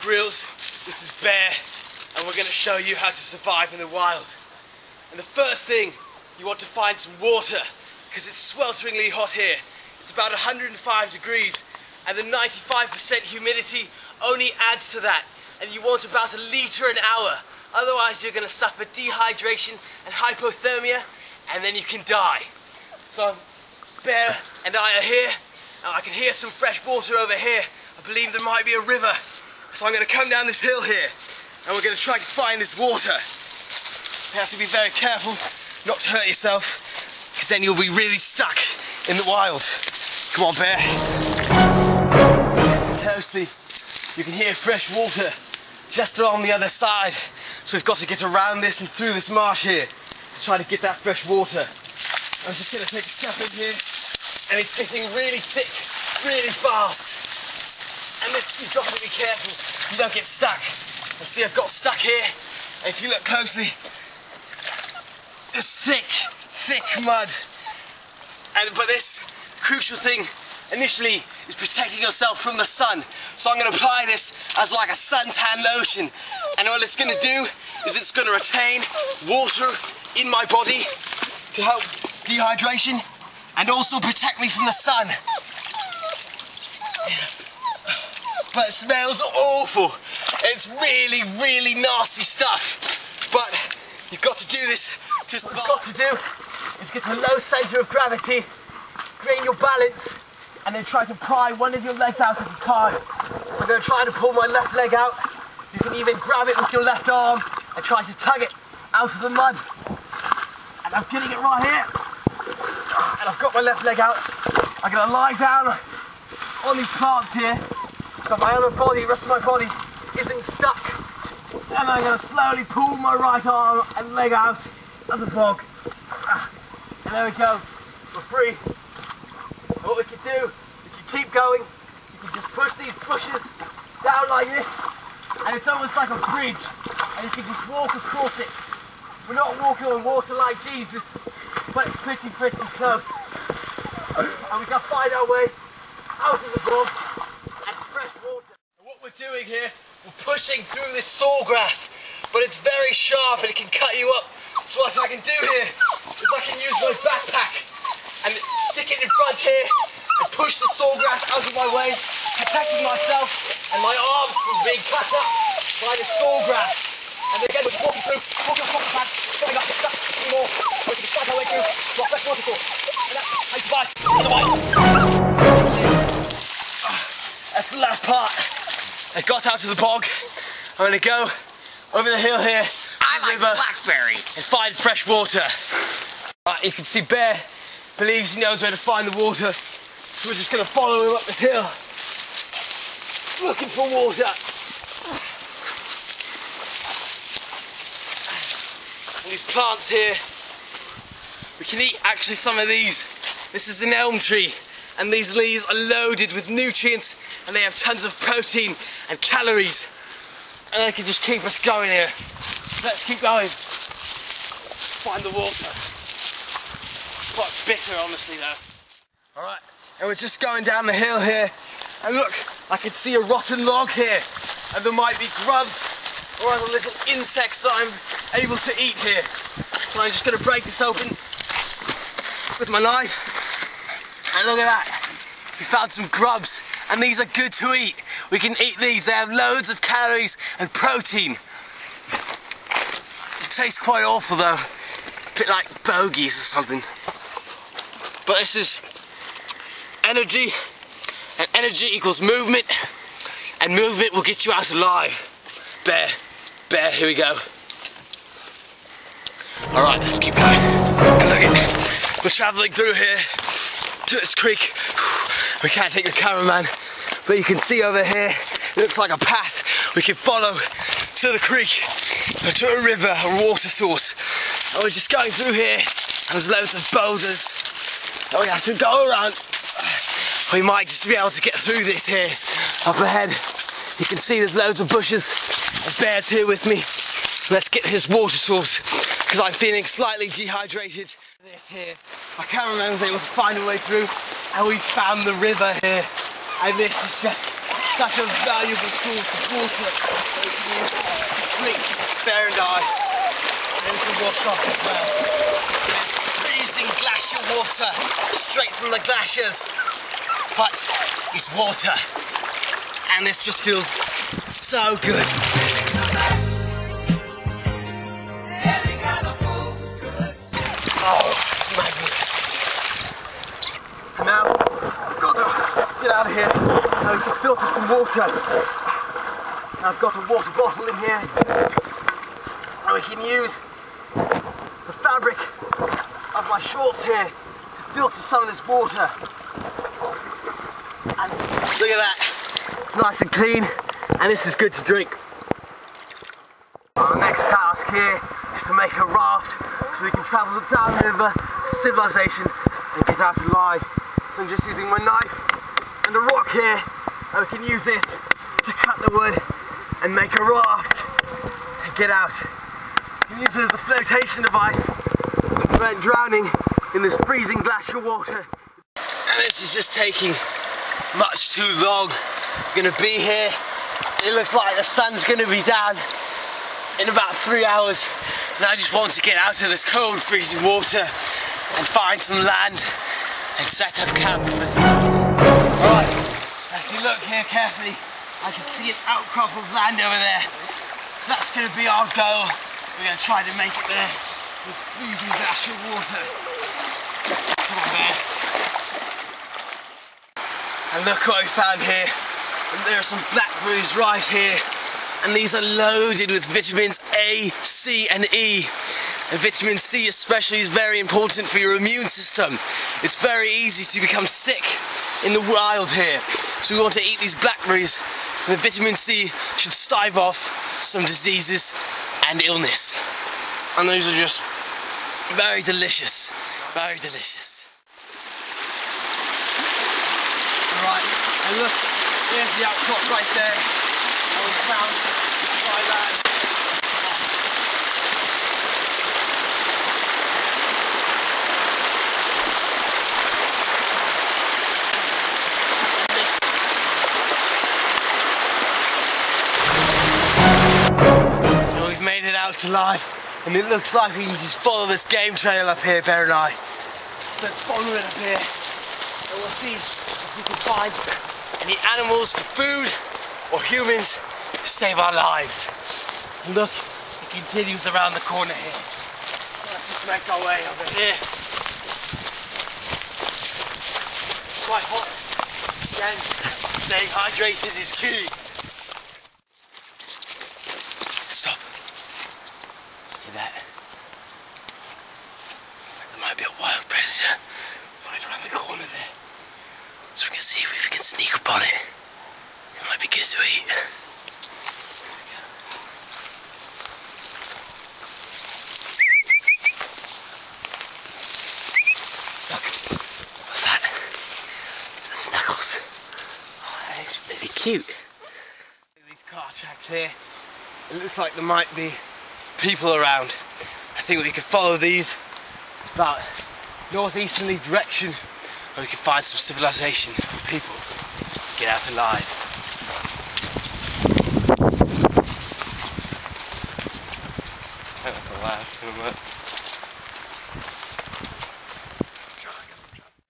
Grylls, this is Bear, and we're going to show you how to survive in the wild. And the first thing, you want to find some water, because it's swelteringly hot here. It's about 105 degrees, and the 95% humidity only adds to that. And you want about 1 litre an hour, otherwise you're going to suffer dehydration and hypothermia, and then you can die. So Bear and I are here. I can hear some fresh water over here. I believe there might be a river. So I'm going to come down this hill here and we're going to try to find this water. You have to be very careful not to hurt yourself, because then you'll be really stuck in the wild. Come on, Bear. Listen closely. You can hear fresh water just along the other side. So we've got to get around this and through this marsh here to try to get that fresh water. I'm just going to take a step in here, and it's getting really thick, really fast. And this, you've got to be careful you don't get stuck. You see, I've got stuck here, and if you look closely, it's thick, thick mud. But this crucial thing initially is protecting yourself from the sun. So I'm going to apply this as like a suntan lotion, and what it's going to do is it's going to retain water in my body to help dehydration and also protect me from the sun. But it smells awful. It's really, really nasty stuff. But you've got to do this to survive. What you've got to do is get to a low centre of gravity, gain your balance, and then try to pry one of your legs out at a time. So I'm going to try to pull my left leg out. You can even grab it with your left arm and try to tug it out of the mud. And I'm getting it right here. And I've got my left leg out. I'm going to lie down on these plants here, so my other body, the rest of my body, isn't stuck. And I'm going to slowly pull my right arm and leg out of the bog. And there we go. We're free. And what we can do, we can keep going. You can just push these bushes down like this, and it's almost like a bridge. And you can just walk across it. We're not walking on water like Jesus, but it's pretty close. And we can find our way out of the bog and fresh water. And what we're doing here, we're pushing through this sawgrass, but it's very sharp and it can cut you up. So what I can do here is I can use my backpack and stick it in front here and push the sawgrass out of my way, protecting myself and my arms from being cut up by the sawgrass. And again, we're walking through, walking up the path, going up, stuck, more, we can strike our way through to our fresh water source. And that's how you survive, otherwise. That's the last part. I got out of the bog. I'm going to go over the hill here, I like blackberries, and find fresh water. Right, you can see Bear believes he knows where to find the water, so we're just going to follow him up this hill, looking for water. And these plants here, we can eat actually some of these. This is an elm tree, and these leaves are loaded with nutrients, and they have tons of protein and calories, and they can just keep us going here. Let's keep going. Find the water. Quite bitter, honestly, though. All right, and we're just going down the hill here, and look, I can see a rotten log here, and there might be grubs or other little insects that I'm able to eat here. So I'm just going to break this open with my knife, and look at that. We found some grubs, and these are good to eat. We can eat these. They have loads of calories and protein. It tastes quite awful though, a bit like bogies or something. But this is energy, and energy equals movement, and movement will get you out alive. Bear, here we go. All right, let's keep going. And look at, we're traveling through here to this creek. We can't take the cameraman, but you can see over here, it looks like a path we can follow to the creek, to a river, a water source. And we're just going through here, and there's loads of boulders that we have to go around. We might just be able to get through this here. Up ahead, you can see there's loads of bushes. Bear's here with me. Let's get his water source, because I'm feeling slightly dehydrated. This here, my cameraman was able to find a way through, and we found the river here. And this is just such a valuable source of water that you can use to drink, Bear and I, and to wash off as well. It's freezing glacial water, straight from the glaciers, but it's water, and this just feels so good. Oh, it's magnificent. And now, I've got to get out of here. Now we can filter some water. I've got a water bottle in here. And we can use the fabric of my shorts here to filter some of this water. And look at that. It's nice and clean, and this is good to drink. Our next task here is to make a raft so we can travel down the river to civilization and get out alive. So I'm just using my knife and a rock here, and we can use this to cut the wood and make a raft and get out. We can use it as a flotation device to prevent drowning in this freezing glacial water. And this is just taking much too long. We're gonna be here. It looks like the sun's gonna be down in about 3 hours, and I just want to get out of this cold, freezing water and find some land and set up camp for the night. Alright, if you look here carefully, I can see an outcrop of land over there. So that's gonna be our goal. We're gonna try to make it there. This freezing glacial water. Come on, Bear. And look what we found here. And there are some blackberries right here. And these are loaded with vitamins A, C and E. And vitamin C especially is very important for your immune system. It's very easy to become sick in the wild here. So we want to eat these blackberries, and the vitamin C should stave off some diseases and illness. And these are just very delicious, very delicious. Right, and look, here's the outcrop right there. And we found dry land. And we've made it out alive, and it looks like we can just follow this game trail up here, Bear and I. So let's follow it up here, and we'll see if we can find any animals for food or humans to save our lives. And look, it continues around the corner here. So let's just make our way over here. Quite hot. Again, staying hydrated is key. Stop. See that? Looks like there might be a wild predator right around the corner there. So we can see if we can sneak up on it. It might be good to eat. Look, what's that? It's the snuggles. Oh, that is really cute. Look at these car tracks here. It looks like there might be people around. I think we could follow these. It's about northeasterly direction, where we can find some civilization, some people, get out alive.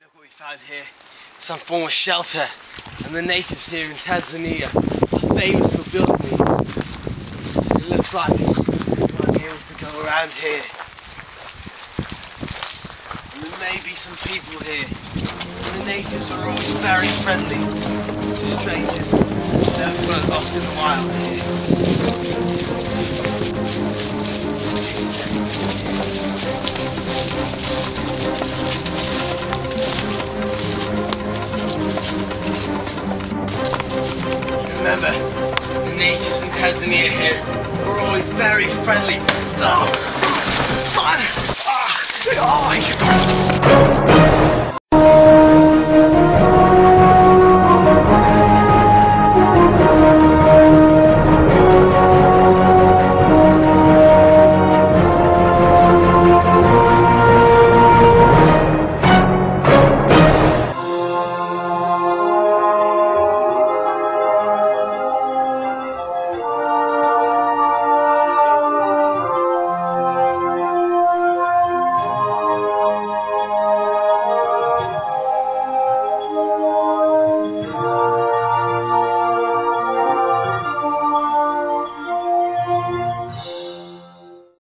Look what we found here. Some form of shelter, and the natives here in Tanzania are famous for building these. It looks like we might be able to go around here. And there may be some people here. And the natives are always very friendly to strangers. Those who are lost in the wild here. Remember, the natives in Tanzania here are always very friendly. Oh my God.